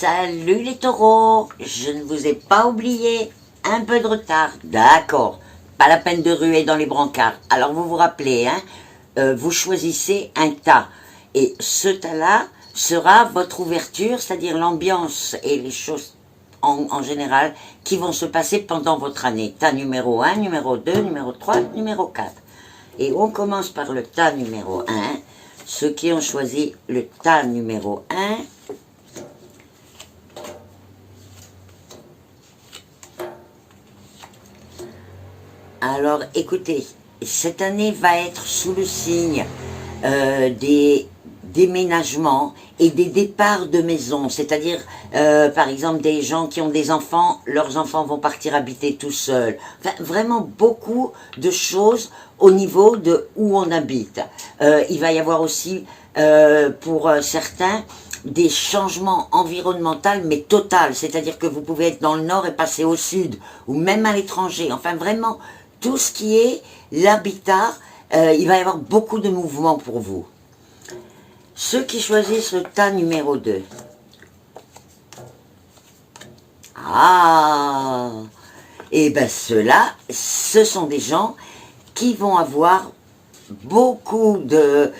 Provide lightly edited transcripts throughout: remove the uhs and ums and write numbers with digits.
Salut les taureaux, je ne vous ai pas oublié. Un peu de retard, d'accord. Pas la peine de ruer dans les brancards. Alors vous vous rappelez, vous choisissez un tas. Et ce tas-là sera votre ouverture, c'est-à-dire l'ambiance et les choses en général qui vont se passer pendant votre année. Tas numéro 1, numéro 2, numéro 3, numéro 4. Et on commence par le tas numéro 1. Ceux qui ont choisi le tas numéro 1, alors écoutez, cette année va être sous le signe des déménagements et des départs de maison, c'est-à-dire par exemple des gens qui ont des enfants, leurs enfants vont partir habiter tout seuls. Enfin, vraiment beaucoup de choses au niveau de où on habite. Il va y avoir aussi pour certains des changements environnementaux mais total, c'est-à-dire que vous pouvez être dans le nord et passer au sud ou même à l'étranger. Enfin vraiment tout ce qui est l'habitat, il va y avoir beaucoup de mouvements pour vous. Ceux qui choisissent le tas numéro 2. Ah, et bien ceux-là, ce sont des gens qui vont avoir beaucoup de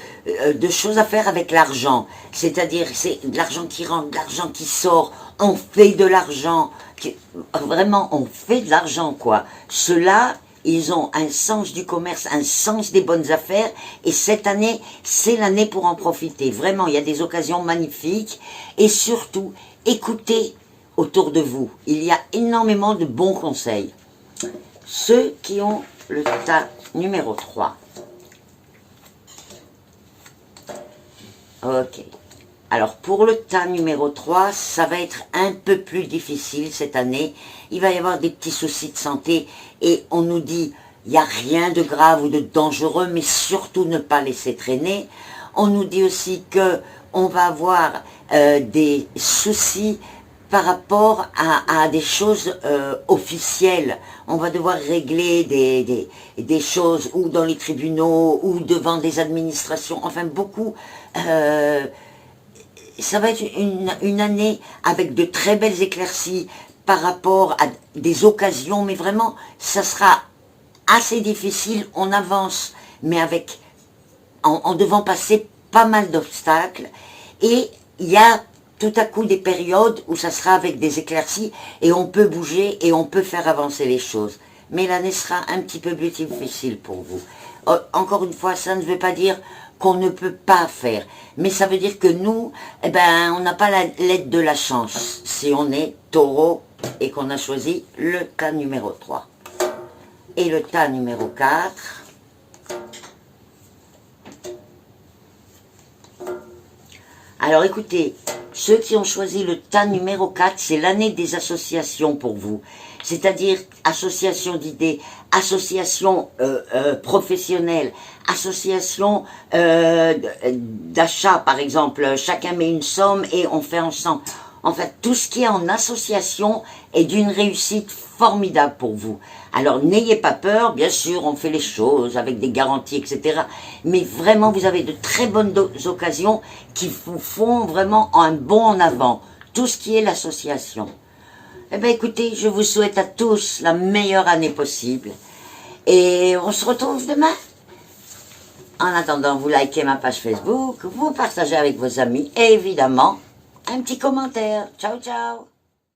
choses à faire avec l'argent. C'est-à-dire, c'est de l'argent qui rentre, de l'argent qui sort. On fait de l'argent. Vraiment, on fait de l'argent, quoi. Ceux-là, ils ont un sens du commerce, un sens des bonnes affaires. Et cette année, c'est l'année pour en profiter. Vraiment, il y a des occasions magnifiques. Et surtout, écoutez autour de vous. Il y a énormément de bons conseils. Ceux qui ont le tas numéro 3. Ok. Alors, pour le tas numéro 3, ça va être un peu plus difficile cette année. Il va y avoir des petits soucis de santé et on nous dit, il n'y a rien de grave ou de dangereux, mais surtout ne pas laisser traîner. On nous dit aussi que on va avoir des soucis par rapport à des choses officielles. On va devoir régler des choses ou dans les tribunaux ou devant des administrations. Enfin, beaucoup... ça va être une année avec de très belles éclaircies par rapport à des occasions, mais vraiment, ça sera assez difficile. On avance, mais avec en devant passer pas mal d'obstacles. Et il y a tout à coup des périodes où ça sera avec des éclaircies et on peut bouger et on peut faire avancer les choses. Mais l'année sera un petit peu plus difficile pour vous. Encore une fois, ça ne veut pas dire qu'on ne peut pas faire. Mais ça veut dire que nous, eh ben, on n'a pas l'aide de la chance. Si on est taureau et qu'on a choisi le tas numéro 3. Et le tas numéro 4. Alors écoutez, ceux qui ont choisi le tas numéro 4, c'est l'année des associations pour vous. C'est-à-dire association d'idées, association professionnelle, association d'achat par exemple. Chacun met une somme et on fait ensemble. En fait, tout ce qui est en association est d'une réussite formidable pour vous. Alors, n'ayez pas peur, bien sûr, on fait les choses avec des garanties, etc. Mais vraiment, vous avez de très bonnes occasions qui vous font vraiment un bond en avant. Tout ce qui est l'association. Eh bien, écoutez, je vous souhaite à tous la meilleure année possible. Et on se retrouve demain. En attendant, vous likez ma page Facebook, vous partagez avec vos amis et évidemment, un petit commentaire. Ciao, ciao.